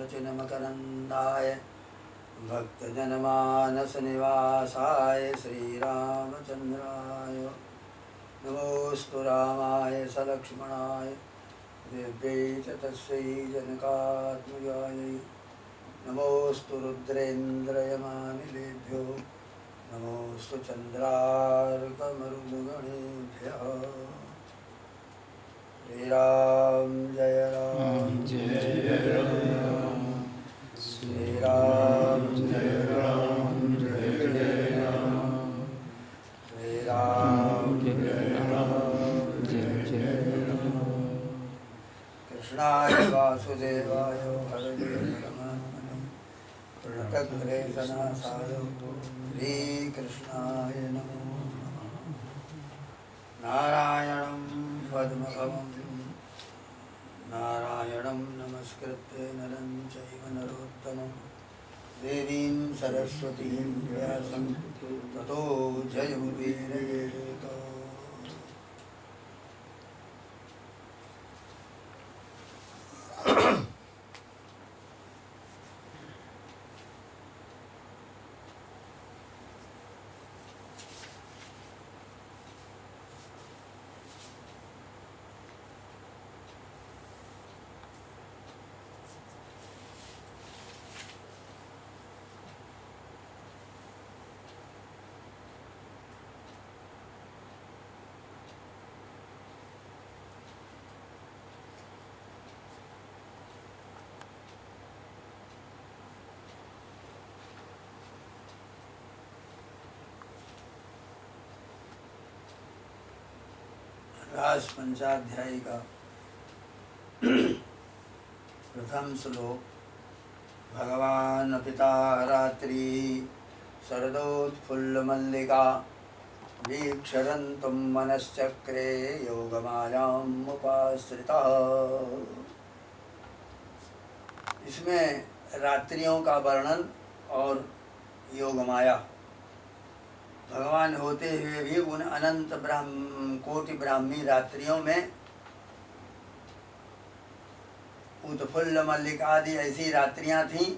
सुरचनमकरन्दाय भक्तजनमानसनिवासाय श्रीरामचन्द्राय नमोऽस्तु रामाय सलक्ष्मणाय दिव्यै च तस्यै जनकात्मजायै नमोऽस्तु रुद्रेन्द्रयमानिलेभ्यो नमोऽस्तु चन्द्रार्कमरुदगणेभ्यः। श्री राम जय जय राम श्री राम जय राम जय जय राम श्री राम जय राम जय जय राम। कृष्णाय वासुदेवाय हरये परमात्मने प्रणतक्लेशनाशाय श्रीकृष्णाय नमो नमः। नारायणं पद्मभवं नारायणं नमस्कृत्य नरं चैव नरोत्तमं देवीं सरस्वतीं व्यासं ततो जयमुदीरयेत्। रास पंचाध्यायी का प्रथम श्लोक। भगवान पिता रात्रि शरदोत्फुल्लमल्लिका वीक्षरन्तुं मनश्चक्रे योगमायाम् उपाश्रितः। इसमें रात्रियों का वर्णन और योगमाया, भगवान होते हुए भी उन अनंत कोटि ब्राह्मी रात्रियों में उत्फुल्ल मल्लिक आदि ऐसी रात्रियां थीं।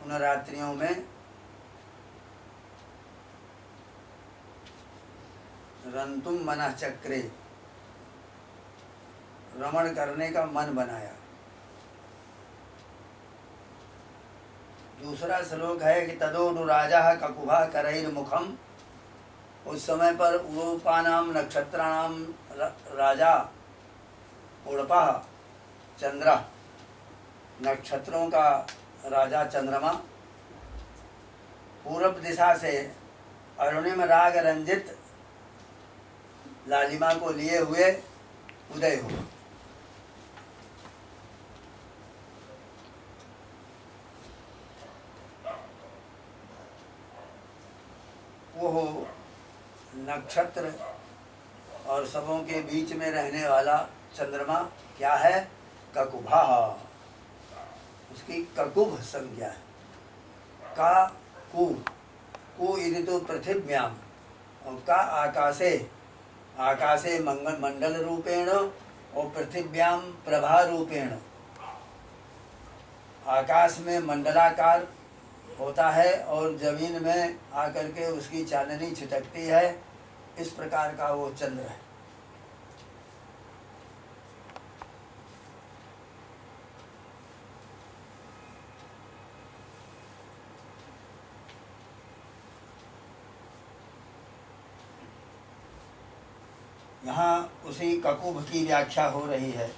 उन रात्रियों में रंतुम मनः चक्रे, रमण करने का मन बनाया। दूसरा श्लोक है कि तदोनुराजा ककुभा करैर्मुखम। उस समय पर उरूपानाम नक्षत्राणाम राजा उड़पा चंद्र, नक्षत्रों का राजा चंद्रमा पूरब दिशा से अरुणिम राग रंजित लालिमा को लिए हुए उदय हुआ। वो नक्षत्र और सबों के बीच में रहने वाला चंद्रमा क्या है? ककुभा। उसकी ककुभ संज्ञा है। का कु कु यदि तो पृथिव्याम और का आकाशे, आकाशे मंडल रूपेण और पृथिव्याम प्रभा रूपेण। आकाश में मंडलाकार होता है और जमीन में आकर के उसकी चांदनी छिटकती है। इस प्रकार का वो चंद्र है। यहाँ उसी ककुभ की व्याख्या हो रही है।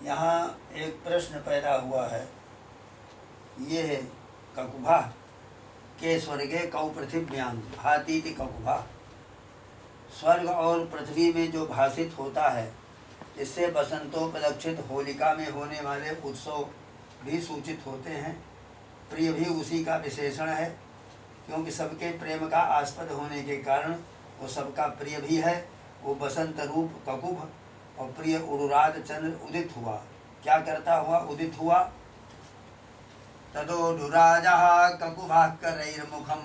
यहाँ एक प्रश्न पैदा हुआ है। ये ककुभा के स्वर्गे कौ पृथिव्याम भातीति ककुभा। स्वर्ग और पृथ्वी में जो भाषित होता है, इससे बसंतोपलक्षित होलिका में होने वाले उत्सव भी सूचित होते हैं। प्रिय भी उसी का विशेषण है, क्योंकि सबके प्रेम का आस्पद होने के कारण वो सबका प्रिय भी है। वो बसंत रूप ककुभ और प्रिय उड़ुराज चंद्र उदित हुआ। क्या करता हुआ उदित हुआ? तदोडुराजः ककुभास्करैर्मुखं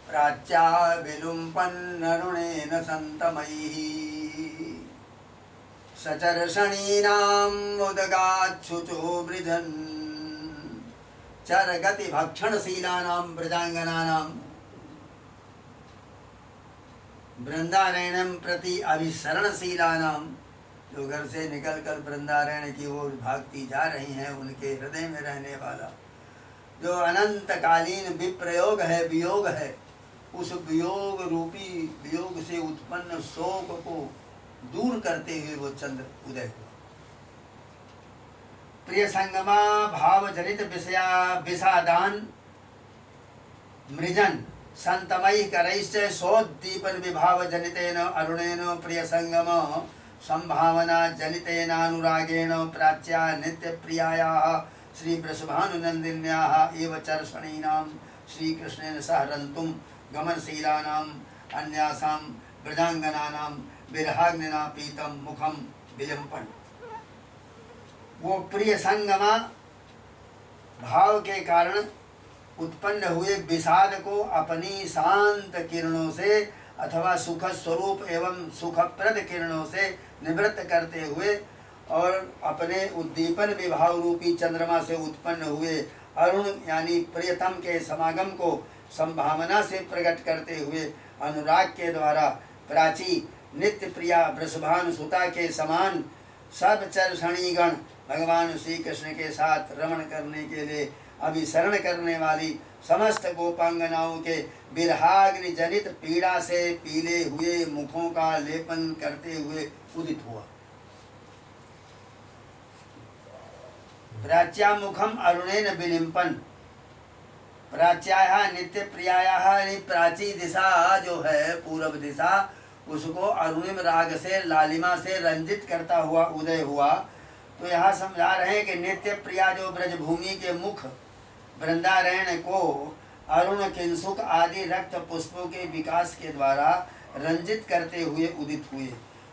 प्राच्या विलुम्पन्नरुणेन सन्तमैः सचर्षणीनाम् उदगाच्छुचो वृजन् चरगतिभक्षणशीलानां व्रजांगनानां वृंदारण्यम प्रति अभिसरणशीलानां, जो घर से निकलकर वृंदारण्य की ओर भागती जा रही हैं, उनके हृदय में रहने वाला जो अनंतकालीन विप्रयोग है, वियोग है, उस वियोग रूपी वियोग से उत्पन्न शोक को दूर करते हुए वो चंद्र उदय हुआ। प्रिय संगमा भाव जनित विषया विषादान मृजन संतमयी करैश्च सोद्दीपन विभाव जनितेन अरुणेन प्रिय संगम संभावना जनितेनानुरागेण प्राच्या नित्य प्रियायाः श्री वृषभानुनंदिन्याः एव चर्षणीनां श्री कृष्णेन सह रन्तुं गमनशीलानां अन्यासां व्रजांगनानां विरहाग्निना पीतं मुखं विलिम्पन्। वो प्रिय संगमा भाव के कारण उत्पन्न हुए विषाद को अपनी शांत किरणों से अथवा सुख स्वरूप एवं सुखप्रद किरणों से निवृत्त करते हुए और अपने उद्दीपन विभाव रूपी चंद्रमा से उत्पन्न हुए अरुण यानी प्रियतम के समागम को संभावना से प्रकट करते हुए अनुराग के द्वारा प्राची नित्य प्रिया वृषभानुसुता के समान सब चरषणीगण भगवान श्री कृष्ण के साथ रमण करने के लिए अभिसरण करने वाली समस्त गोपांगनाओं के विरहाग्नि जनित पीड़ा से पीले हुए मुखों का लेपन करते हुए उदित हुआ। प्राच्या मुखम अरुणेन विलिम्पन। प्राच्याः नित्य प्रियायाः प्राची दिशा जो है पूर्व दिशा, उसको अरुणिम राग से लालिमा से रंजित करता हुआ उदय हुआ। तो यहाँ समझा रहे हैं कि नित्य प्रिया जो ब्रजभूमि के मुख वृंदारण्य को अरुण किंसुक आदि रक्त पुष्पों के विकास के द्वारा रंजित करते हुए उदित हुए।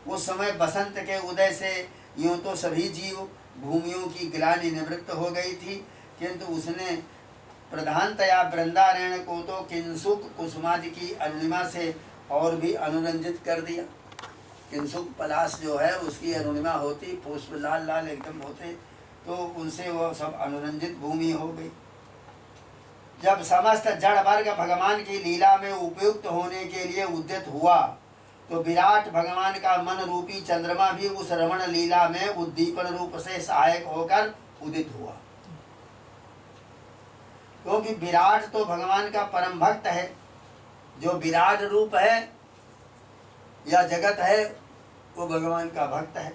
उस समय बसंत के उदय से यूं तो सभी जीव भूमियों की ग्लानि निवृत्त हो गई थी, किंतु उसने प्रधानतया वृंदारण्य को तो किंसुक कुसुमादि की अरुणिमा से और भी अनुरंजित कर दिया। किंसुक पलाश जो है उसकी अरुणिमा होती, पुष्प लाल लाल एकदम होते, तो उनसे वो सब अनुरंजित भूमि हो गई। जब समस्त जड़ वर्ग भगवान की लीला में उपयुक्त होने के लिए उद्यत हुआ, तो विराट भगवान का मन रूपी चंद्रमा भी उस रमण लीला में उद्दीपन रूप से सहायक होकर उदित हुआ। क्योंकि विराट तो भगवान का परम भक्त है, जो विराट रूप है या जगत है वो भगवान का भक्त है।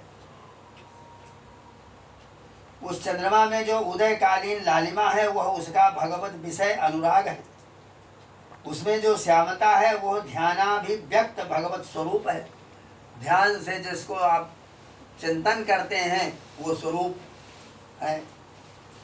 उस चंद्रमा में जो उदयकालीन लालिमा है वह उसका भगवत विषय अनुराग है। उसमें जो श्यामता है वो ध्यानाभिव्यक्त भगवत स्वरूप है। ध्यान से जिसको आप चिंतन करते हैं वो स्वरूप है।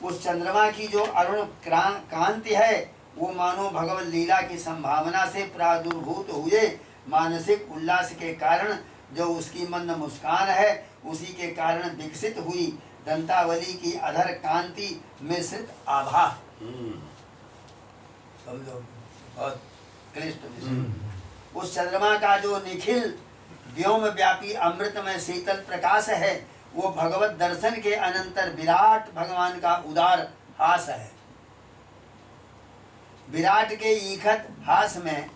उस चंद्रमा की जो अरुण कांति है वो मानो भगवत लीला की संभावना से प्रादुर्भूत हुए मानसिक उल्लास के कारण जो उसकी मंद मुस्कान है, उसी के कारण विकसित हुई दंतावली की अधर कांति मिश्रित आभा। समझो बहुत क्लिष्ट विषय। उस चंद्रमा का जो निखिल व्योम व्यापी अमृतमय शीतल प्रकाश है वो भगवत दर्शन के अनंतर विराट भगवान का उदार हास है। विराट के ईखत हास में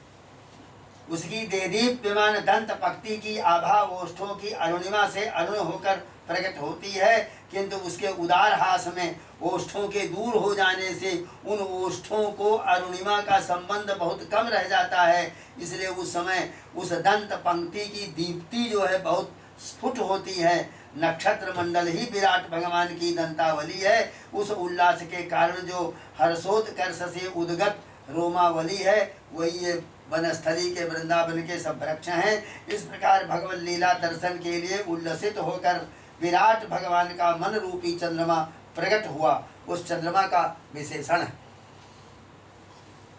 उसकी देदीप्यमान दंत पक्ति की आभा ओष्ठों की अरुणिमा से अरुण होकर प्रकट होती है, किंतु उसके उदार हास में ओष्ठों के दूर हो जाने से उन ओष्ठों को अरुणिमा का संबंध बहुत कम रह जाता है। इसलिए उस समय उस दंत पंक्ति की दीप्ति जो है बहुत स्फुट होती है। नक्षत्र मंडल ही विराट भगवान की दंतावली है। उस उल्लास के कारण जो हर्षोत्कर्ष से उद्गत रोमावली है वही ये वनस्थली के वृंदावन के सब वृक्ष हैं। इस प्रकार भगवत लीला दर्शन के लिए उल्लसित होकर विराट भगवान का मन रूपी चंद्रमा प्रकट हुआ। उस चंद्रमा का विशेषण है।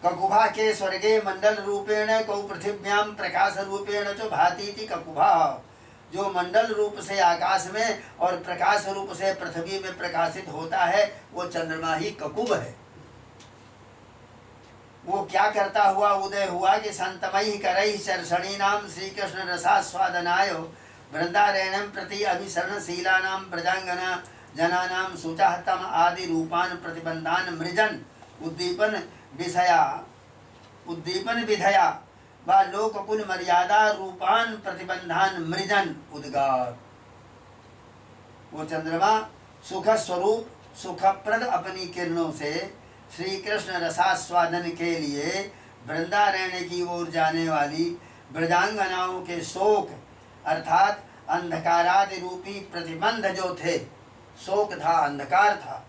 ककुभा के स्वर्गे मंडल रूपेण कौ पृथिव्यां प्रकाश रूपेण च भातीति ककुभा। जो मंडल रूप से आकाश में और प्रकाश रूप से पृथ्वी में प्रकाशित होता है वो चंद्रमा ही ककुभ है। वो क्या करता हुआ उदय हुआ कि संतमय करई चर्षणी नाम श्री कृष्ण रसास्वादनाय वृंदारण्यम प्रति अभिसरणशीला नाम प्रजांगना जनानाम शुचः तम आदि रूपान प्रतिबंधान मृजन उद्दीपन विधया व लोककुल मर्यादा रूपान प्रतिबंधान मृजन उद्गार। वो चंद्रमा सुख स्वरूप सुखप्रद अपनी किरणों से श्री कृष्ण रसास्वादन के लिए वृंदारण्य की ओर जाने वाली ब्रजांगनाओं के शोक अर्थात अंधकारादि रूपी प्रतिबंध जो थे, शोक था, अंधकार था,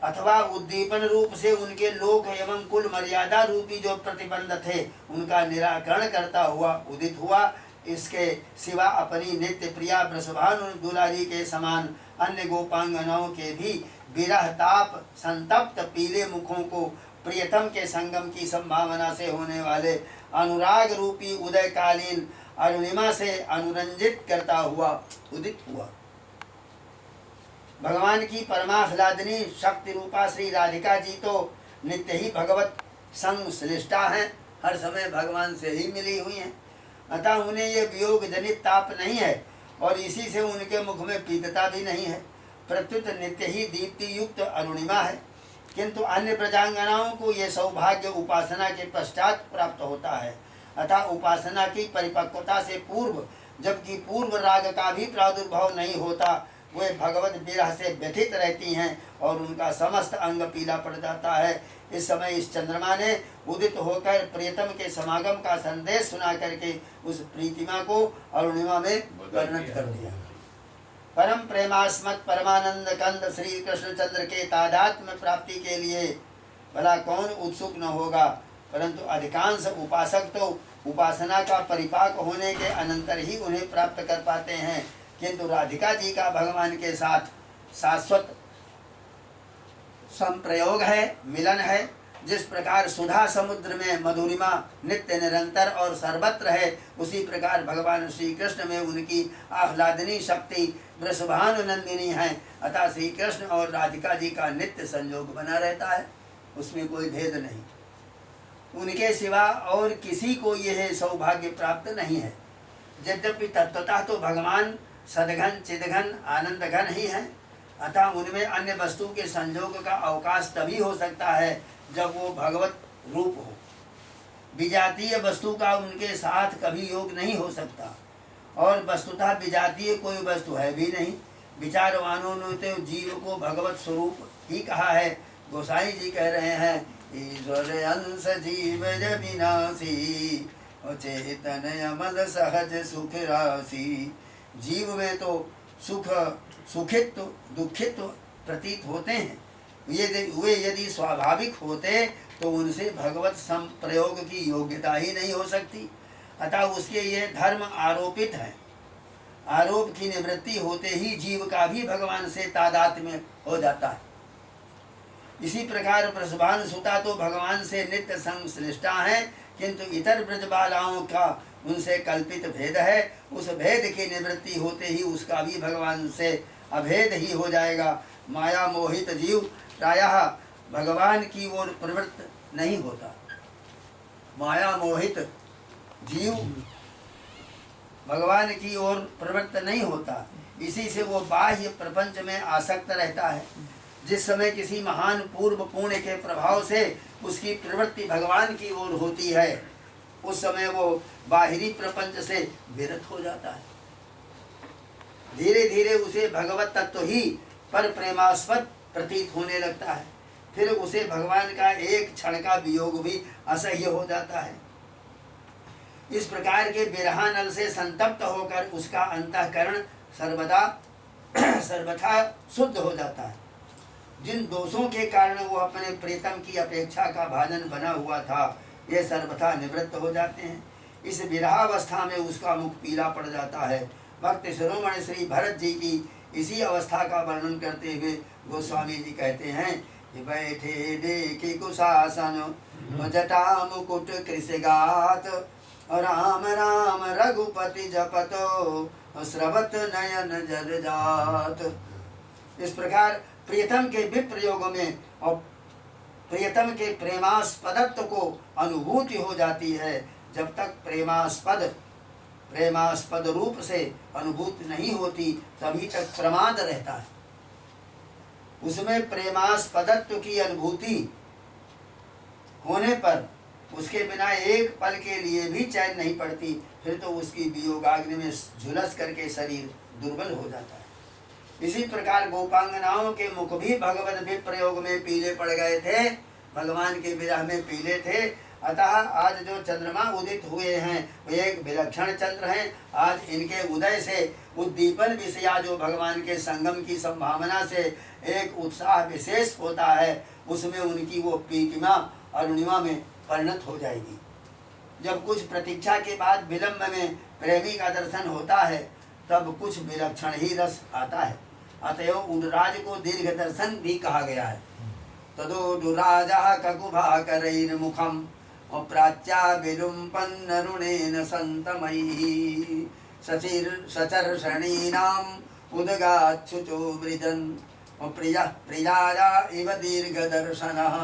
अथवा उद्दीपन रूप से उनके लोक एवं कुल मर्यादा रूपी जो प्रतिबंध थे उनका निराकरण करता हुआ उदित हुआ। इसके सिवा अपनी नित्य प्रिया वृषभानु दुलारी के समान अन्य गोपांगनाओं के भी विरह ताप संतप्त पीले मुखों को प्रियतम के संगम की संभावना से होने वाले अनुराग रूपी उदयकालीन अरुणिमा से अनुरंजित करता हुआ उदित हुआ। भगवान की परमाह्लादिनी शक्ति रूपा श्री राधिका जी तो नित्य ही भगवत संग श्रेष्ठा हैं, हर समय भगवान से ही मिली हुई हैं, अतः उन्हें ये वियोग जनित ताप नहीं है और इसी से उनके मुख में पीतता भी नहीं है, प्रत्युत नित्य ही दीप्ति युक्त अरुणिमा है। किंतु अन्य प्रजांगनाओं को ये सौभाग्य उपासना के पश्चात प्राप्त होता है, अतः उपासना की परिपक्वता से पूर्व, जबकि पूर्व राग का भी प्रादुर्भाव नहीं होता, वे भगवत विरह से व्यथित रहती हैं और उनका समस्त अंग पीला पड़ जाता है। इस समय इस चंद्रमा ने उदित होकर प्रियतम के समागम का संदेश सुना करके उस प्रीतिमा को अरुणिमा में परिणत कर दिया। परम प्रेमास्मत परमानंद कंद श्री कृष्णचंद्र के तादात्म्य प्राप्ति के लिए भला कौन उत्सुक न होगा, परंतु अधिकांश उपासक तो उपासना का परिपाक होने के अनंतर ही उन्हें प्राप्त कर पाते हैं, किंतु राधिका जी का भगवान के साथ शाश्वत संप्रयोग है, मिलन है। जिस प्रकार सुधा समुद्र में मधुरिमा नित्य निरंतर और सर्वत्र है, उसी प्रकार भगवान श्री कृष्ण में उनकी आह्लादनी शक्ति वृषभानुनंदिनी है, अतः श्री कृष्ण और राधिका जी का नित्य संयोग बना रहता है, उसमें कोई भेद नहीं। उनके सिवा और किसी को यह सौभाग्य प्राप्त नहीं है। यद्यपि तत्वतः तो भगवान सदघन चिदघन आनंद घन ही है, अतः उनमें अन्य वस्तु के संयोग का अवकाश तभी हो सकता है जब वो भगवत रूप हो। विजातीय वस्तु का उनके साथ कभी योग नहीं हो सकता, और वस्तुतः विजातीय कोई वस्तु है भी नहीं। विचारवानों ने तो जीव को भगवत स्वरूप ही कहा है। गोसाई जी कह रहे हैं, ईश्वर अंश जीव विनाशी चेतन अमल सहज सुख राशि। जीव में तो सुख सुखित्व दुखित्व प्रतीत होते हैं, वे यदि स्वाभाविक होते तो उनसे भगवत संप्रयोग की योग्यता ही नहीं हो सकती, अतः उसके ये धर्म आरोपित है। आरोप की निवृत्ति होते ही जीव का भी भगवान से तादात्म्य हो जाता है। इसी प्रकार वृषभानु सुता तो भगवान से नित्य संश्लिष्टा है, किंतु इतर ब्रज बालाओं का उनसे कल्पित भेद है। उस भेद की निवृत्ति होते ही उसका भी भगवान से अभेद ही हो जाएगा। माया मोहित जीव प्रायः भगवान की ओर प्रवृत्त नहीं होता। माया मोहित जीव भगवान की ओर प्रवृत्त नहीं होता, इसी से वो बाह्य प्रपंच में आसक्त रहता है। जिस समय किसी महान पूर्व पुण्य के प्रभाव से उसकी प्रवृत्ति भगवान की ओर होती है, उस समय वो बाहरी प्रपंच से विरत हो जाता है। धीरे धीरे उसे भगवत तत्व ही पर प्रेमास्पद प्रतीत होने लगता है। फिर उसे भगवान का एक क्षण का वियोग भी असह्य हो जाता है। इस प्रकार के विरहानल से संतप्त होकर उसका अंतःकरण सर्वथा शुद्ध हो जाता है। जिन दोषों के कारण वो अपने प्रीतम की अपेक्षा का भाजन बना हुआ था, ये सर्वथा निवृत्त हो जाते हैं। इस विरहावस्था में उसका मुख पीला पड़ जाता है। भक्त शिरोमणि श्री भरत जी की इसी अवस्था का वर्णन करते हुए गोस्वामी जी कहते हैं बैठे देखी कुशासन जटा मुकुट कृषगात राम राम रघुपति जपतो स्रवत नयन जल जात। इस प्रकार प्रियतम के विप्रयोग में और प्रियतम के प्रेमास्पदत्व को अनुभूति हो जाती है। जब तक प्रेमास्पद रूप से अनुभूति नहीं होती तभी तक प्रमाद रहता है। उसमें प्रेमास्पदत्व की अनुभूति होने पर उसके बिना एक पल के लिए भी चैन नहीं पड़ती, फिर तो उसकी वियोगाग्नि में झुलस करके शरीर दुर्बल हो जाता है। इसी प्रकार गोपांगनाओं के मुख भी भगवत विप्रयोग में पीले पड़ गए थे, भगवान के विरह में पीले थे। अतः आज जो चंद्रमा उदित हुए हैं वे एक विलक्षण चंद्र हैं। आज इनके उदय से उद्दीपन विषया जो भगवान के संगम की संभावना से एक उत्साह विशेष होता है, उसमें उनकी वो पीतिमा अरुणिमा में परिणत हो जाएगी। जब कुछ प्रतीक्षा के बाद विलंब में प्रेमी का दर्शन होता है तब कुछ विलक्षण ही रस आता है। अतएव उडराज को दीर्घ दर्शन भी कहा गया है। तदोडुराजः ककुभाकरैर्मुखम् प्राच्या विलुम्पन्नरुणेन सन्तमैः सचर्षणीनाम् उदगाच्छुचो मृजन् प्रियः प्रियाया इव दीर्घदर्शनः।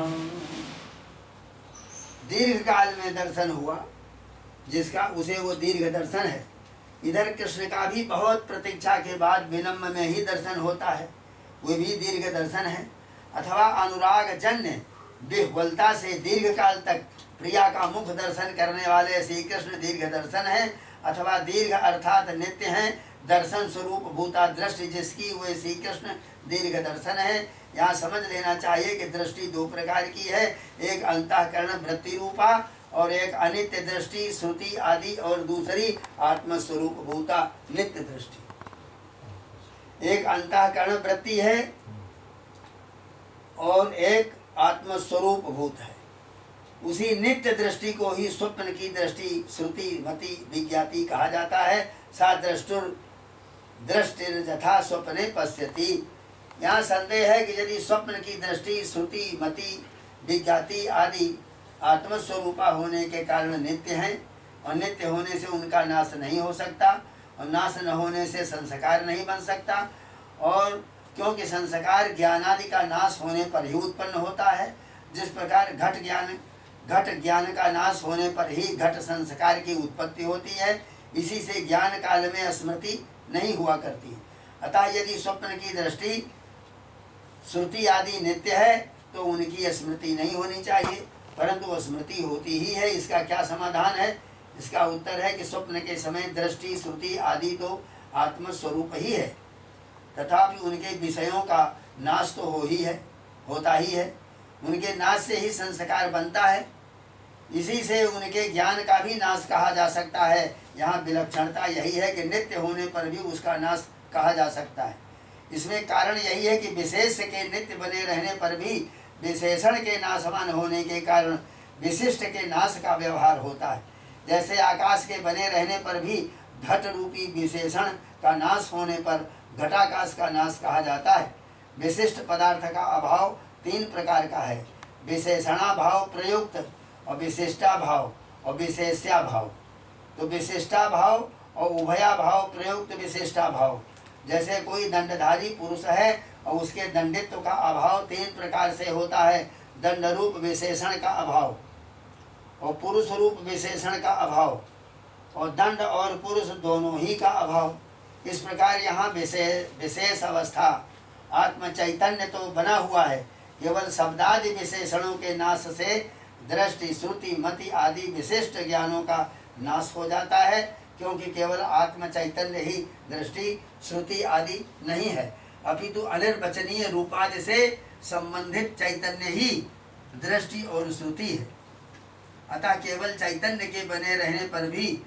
दीर्घ काल में दर्शन हुआ जिसका उसे वो दीर्घ दर्शन है। इधर कृष्ण का भी बहुत प्रतीक्षा के बाद विलंब में ही दर्शन होता है, वो भी दीर्घ दर्शन है। अथवा अनुराग जन्य विह्वलता से दीर्घ काल तक प्रिया का मुख दर्शन करने वाले श्री कृष्ण दीर्घ दर्शन है। अथवा दीर्घ अर्थात नित्य है, दर्शन स्वरूप भूता दृष्टि जिसकी वे श्री कृष्ण दीर्घ दर्शन है। यहाँ समझ लेना चाहिए कि दृष्टि दो प्रकार की है, एक अंतःकरण वृत्ति रूपा और एक अनित्य दृष्टि श्रुति आदि, और दूसरी आत्मस्वरूप भूता नित्य दृष्टि। एक अंतःकरण वृत्ति है और एक आत्मस्वरूप भूत है। उसी नित्य दृष्टि को ही स्वप्न की दृष्टि श्रुति मति विज्ञाति कहा जाता है। सा दृष्टिर यथा स्वप्ने पश्यति। यहाँ संदेह है कि यदि स्वप्न की दृष्टि श्रुति मति विज्ञाति आदि आत्मस्वरूपा होने के कारण नित्य हैं और नित्य होने से उनका नाश नहीं हो सकता और नाश न होने से संस्कार नहीं बन सकता, और क्योंकि संस्कार ज्ञानादि का नाश होने पर ही उत्पन्न होता है। जिस प्रकार घट ज्ञान का नाश होने पर ही घट संस्कार की उत्पत्ति होती है, इसी से ज्ञान काल में स्मृति नहीं हुआ करती। अतः यदि स्वप्न की दृष्टि श्रुति आदि नित्य है तो उनकी स्मृति नहीं होनी चाहिए, परंतु स्मृति होती ही है। इसका क्या समाधान है? इसका उत्तर है कि स्वप्न के समय दृष्टि श्रुति आदि तो आत्मस्वरूप ही है, तथापि उनके विषयों का नाश तो होता ही है। उनके नाश से ही संस्कार बनता है, इसी से उनके ज्ञान का भी नाश कहा जा सकता है। यहाँ विलक्षणता यही है कि नित्य होने पर भी उसका नाश कहा जा सकता है। इसमें कारण यही है कि विशेष के नित्य बने रहने पर भी विशेषण के नाशवान होने के कारण विशिष्ट के नाश का व्यवहार होता है। जैसे आकाश के बने रहने पर भी घट रूपी विशेषण का नाश होने पर घटाकाश का नाश कहा जाता है। विशिष्ट पदार्थ का अभाव तीन प्रकार का है, विशेषणाभाव प्रयुक्त और विशिष्टाभाव और विशेष्याभाव। तो विशिष्टाभाव और उभयाभाव प्रयुक्त विशिष्टाभाव, जैसे कोई दंडधारी पुरुष है और उसके दंडित्व का अभाव तीन प्रकार से होता है, दंड रूप विशेषण का अभाव और पुरुष रूप विशेषण का अभाव और दंड और पुरुष दोनों ही का अभाव। इस प्रकार यहाँ विशेष अवस्था आत्म चैतन्य तो बना हुआ है, केवल शब्दादि विशेषणों के नाश से दृष्टि श्रुति मति आदि विशिष्ट ज्ञानों का नाश हो जाता है, क्योंकि केवल आत्म चैतन्य ही दृष्टि श्रुति आदि नहीं है, अपितु अनिर्वचनीय रूपादि से संबंधित चैतन्य ही दृष्टि और श्रुति है। अतः केवल चैतन्य के बने रहने पर भी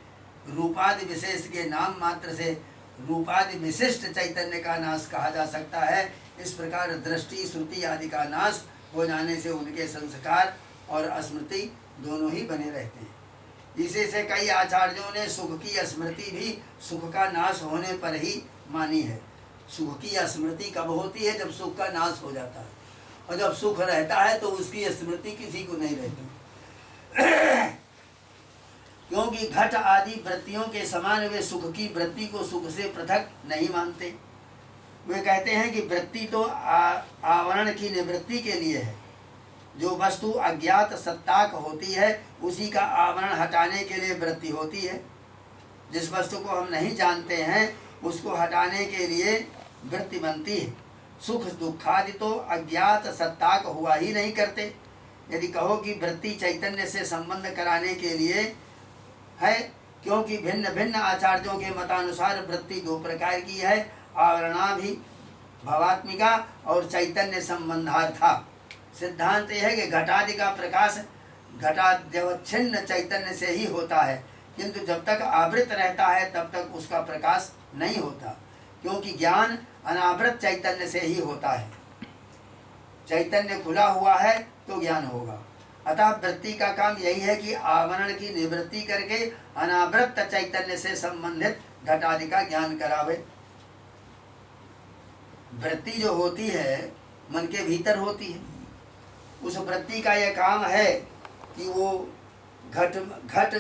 रूपादि विशेष के नाम मात्र से रूपादि विशिष्ट चैतन्य का नाश कहा जा सकता है। इस प्रकार दृष्टि श्रुति आदि का नाश हो जाने से उनके संस्कार और स्मृति दोनों ही बने रहते हैं। इसी से कई आचार्यों ने सुख की स्मृति भी सुख का नाश होने पर ही मानी है। सुख की स्मृति कब होती है? जब सुख का नाश हो जाता है। और जब सुख रहता है तो उसकी स्मृति किसी को नहीं रहती। क्योंकि घट आदि वृत्तियों के समान वे सुख की वृत्ति को सुख से पृथक नहीं मानते। वे कहते हैं कि वृत्ति तो आवरण की निवृत्ति के लिए है। जो वस्तु अज्ञात सत्ताक होती है उसी का आवरण हटाने के लिए वृत्ति होती है। जिस वस्तु को हम नहीं जानते हैं उसको हटाने के लिए वृत्ति बनती है। सुख दुखादि तो अज्ञात सत्ताक हुआ ही नहीं करते। यदि कहो कि वृत्ति चैतन्य से संबंध कराने के लिए है, क्योंकि भिन्न भिन्न आचार्यों के मतानुसार वृत्ति दो प्रकार की है, आवरणाभि भवात्मिका और चैतन्य संबंधार्था। सिद्धांत यह है कि घटादि का प्रकाश घटाद्यवच्छिन्न चैतन्य से ही होता है, किंतु जब तक आवृत रहता है तब तक उसका प्रकाश नहीं होता, क्योंकि ज्ञान अनावृत चैतन्य से ही होता है। चैतन्य खुला हुआ है तो ज्ञान होगा। अतः वृत्ति का काम यही है कि आवरण की निवृत्ति करके अनावृत चैतन्य से संबंधित घटादि का ज्ञान करावे। वृत्ति जो होती है मन के भीतर होती है। उस वृत्ति का यह काम है कि वो घट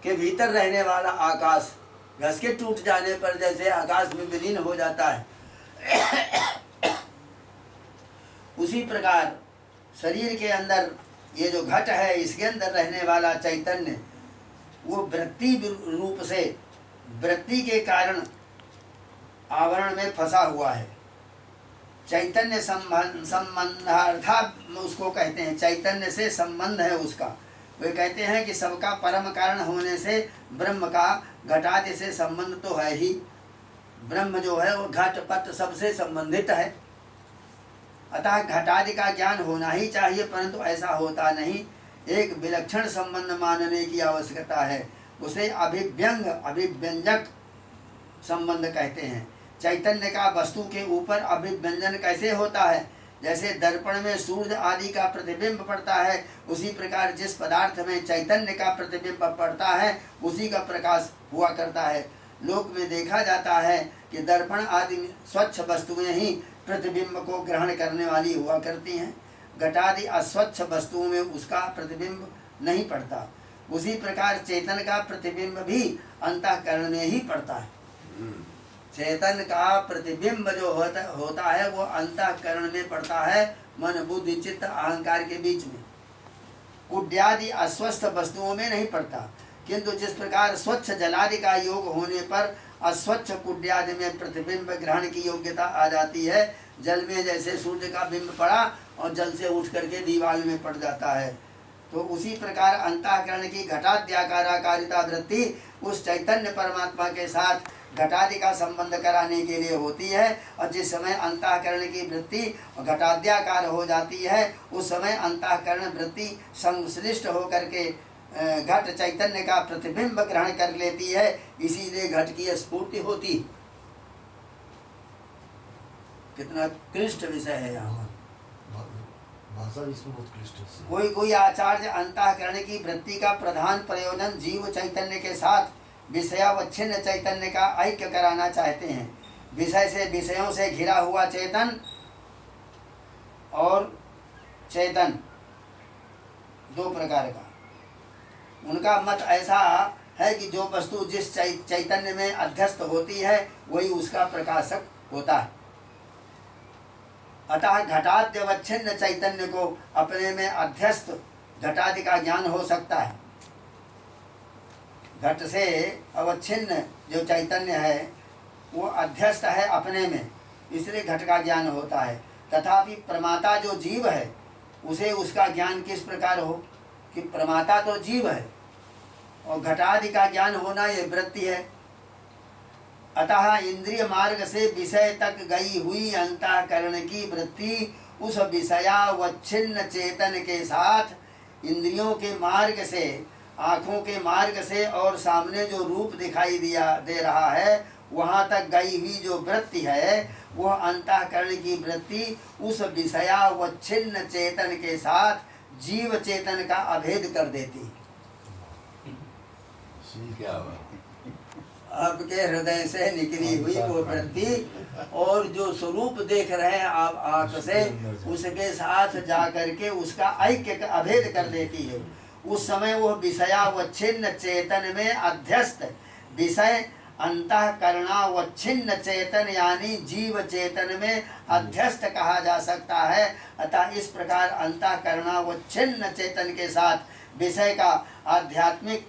के भीतर रहने वाला आकाश घस के टूट जाने पर जैसे आकाश में विलीन हो जाता है, उसी प्रकार शरीर के अंदर ये जो घट है इसके अंदर रहने वाला चैतन्य वो वृत्ति रूप से वृत्ति के कारण आवरण में फंसा हुआ है। चैतन्य संबंधार्था उसको कहते हैं, चैतन्य से संबंध है उसका। वे कहते हैं कि सबका परम कारण होने से ब्रह्म का घटादि से संबंध तो है ही। ब्रह्म जो है वो घट पट सबसे संबंधित है। अतः घटादि का ज्ञान होना ही चाहिए, परंतु ऐसा होता नहीं। एक विलक्षण संबंध मानने की आवश्यकता है, उसे अभिव्यंजक संबंध कहते हैं। चैतन्य का वस्तु के ऊपर अभिव्यंजन कैसे होता है? जैसे दर्पण में सूर्य आदि का प्रतिबिंब पड़ता है, उसी प्रकार जिस पदार्थ में चैतन्य का प्रतिबिंब पड़ता है उसी का प्रकाश हुआ करता है। लोक में देखा जाता है कि दर्पण आदि स्वच्छ वस्तुएं ही प्रतिबिंब को ग्रहण करने वाली हुआ करती हैं। घटादि अस्वच्छ वस्तुओं में उसका प्रतिबिंब नहीं पड़ता। उसी प्रकार चेतन का प्रतिबिंब भी अंतःकरण में ही पड़ता है। चेतन का प्रतिबिंब जो होता है वो अंतःकरण में पड़ता है, मन बुद्धि चित्त अहंकार के बीच में। कुड्यादि अस्वस्थ वस्तुओं में नहीं पड़ता, किंतु जिस प्रकार स्वच्छ जलादि का योग होने पर अस्वच्छ कुड्यादि में प्रतिबिंब ग्रहण की योग्यता आ जाती है। जल में जैसे सूर्य का बिंब पड़ा और जल से उठ करके दीवार में पड़ जाता है, तो उसी प्रकार अंतःकरण की घटाद्याकाराकारिता वृत्ति उस चैतन्य परमात्मा के साथ घटादि का संबंध कराने के लिए होती है। और जिस समय अंतःकरण की वृत्ति घटाद्याकार हो जाती है उस समय अंतःकरण वृत्ति संश्लिष्ट होकर के घट चैतन्य का प्रतिबिंब ग्रहण कर लेती है, इसीलिए घट की स्फूर्ति होती। कितना क्लिष्ट विषय है यहाँ, भाषा इसमें बहुत क्लिष्ट है। कोई आचार्य अंतःकरण की वृत्ति का प्रधान प्रयोजन जीव चैतन्य के साथ विषयावच्छिन्न चैतन्य का ऐक्य कराना चाहते हैं। विषय से विषयों से घिरा हुआ चेतन और चेतन दो प्रकार का। उनका मत ऐसा है कि जो वस्तु जिस चैतन्य में अध्यस्त होती है वही उसका प्रकाशक होता है। अतः घटाद्यवच्छिन्न चैतन्य को अपने में अध्यस्त घटादि का ज्ञान हो सकता है। घट से अवच्छिन्न जो चैतन्य है वो अध्यस्त है अपने में, इसलिए घट का ज्ञान होता है। तथापि प्रमाता जो जीव है उसे उसका ज्ञान किस प्रकार हो कि प्रमाता तो जीव है और घटादि का ज्ञान होना ये वृत्ति है। अतः इंद्रिय मार्ग से विषय तक गई हुई अंतःकरण की वृत्ति उस विषयावच्छिन्न चेतन के साथ इंद्रियों के मार्ग से, आँखों के मार्ग से और सामने जो रूप दिखाई दे रहा है वहाँ तक गई हुई जो वृत्ति है वह अंतःकरण की वृत्ति उस विषयावच्छिन्न चेतन के साथ जीव चेतन का अभेद कर देती। क्या हुआ? आपके हृदय से निकली हुई वो वृत्ति और जो स्वरूप देख रहे हैं आप आंख से, उसके साथ जाकर के उसका ऐक्य अभेद कर देती है। उस समय वह विषयावच्छिन्न चेतन में अध्यस्त, विषय अंतःकरणावच्छिन्न चेतन यानी जीव चेतन में अध्यस्त कहा जा सकता है। अतः इस प्रकार अंतःकरणावच्छिन्न चेतन के साथ विषय का आध्यात्मिक